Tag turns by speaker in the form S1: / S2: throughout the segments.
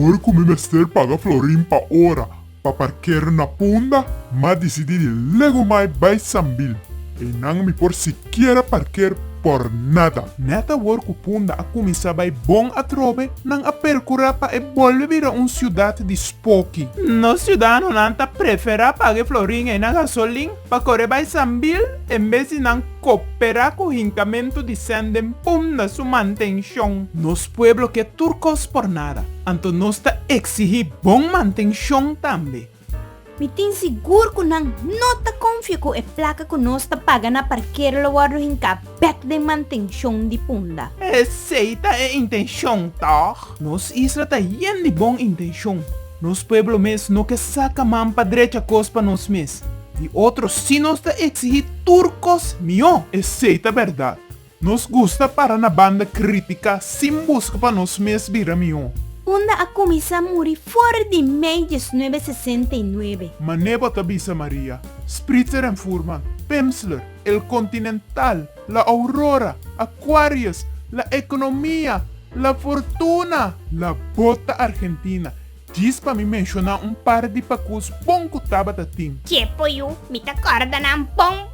S1: Porco mi mester paga florin pa ora pa parquear na punda, ma decidi de lego mai by sambil. E nang mi por siquiera parquear por nada.
S2: Neta worku punda a começar by bom a trobe nang a percura pa e volver a cidade de spooky. No cidadano nanta prefera pague florin e na gasolin pa correr by sambil em vez de nang cooperar com o hincamento de sendem punda su manutenção. Nos pueblo que turcos por nada, anto nos ta exigir bom manutenção também.
S3: Me tem seguro que não nota confio que a placa que nós está pagando a parqueira lá o hinca back de manutenção de punda.
S2: Aceita a intenção, tá? Nos isla tá yen de bom intenção. Nos pueblo mes no que saca man pa derecha cospa nos mes. E outros se nos tá exigir turcos, mio, aceita a verdade. Nos gusta para na banda crítica sem busca pa nos mes vira mio.
S3: Punda a começar a morrer fora de meio de 1969.
S2: Manebo Tabisa Maria, Spritzer en Furman, Pemsler, El Continental, la Aurora, Aquarius, la Economía, la Fortuna, la Bota Argentina. Diz para me mencionar par de pacus bom que tava da team.
S4: Che poyu, mi t'accorda ng Pong,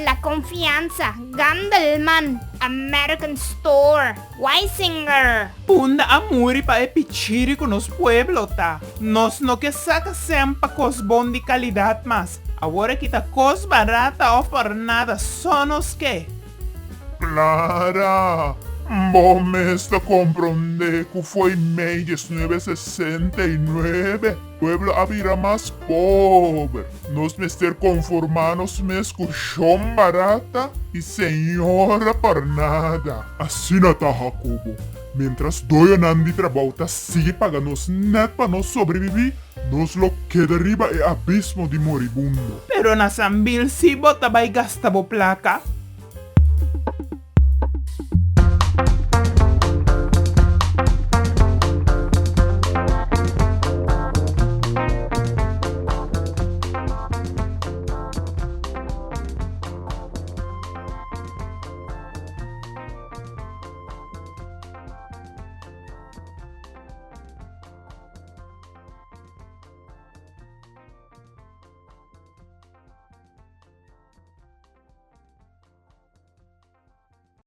S4: La Confianza, Gandelman, American Store, Weisinger.
S2: Punda amuri pa e pichiri con nos pueblo ta. Nos no que saca sempre cos bom de qualidade mas. Agora que tá cos barata ou por nada, só nos que.
S1: Clara, vos me está comprende que foi meio de 1969. Pueblo habira mais pobre. Nos mester conformanos mes com chão barata e senhora por nada. Assim na tá, Jacobo. Mientras doy Nandi trabalho sigue pagando net para nos sobreviver, nos lo que derriba é abismo de moribundo.
S2: Pero na sambil si bota bay gasta bo placa,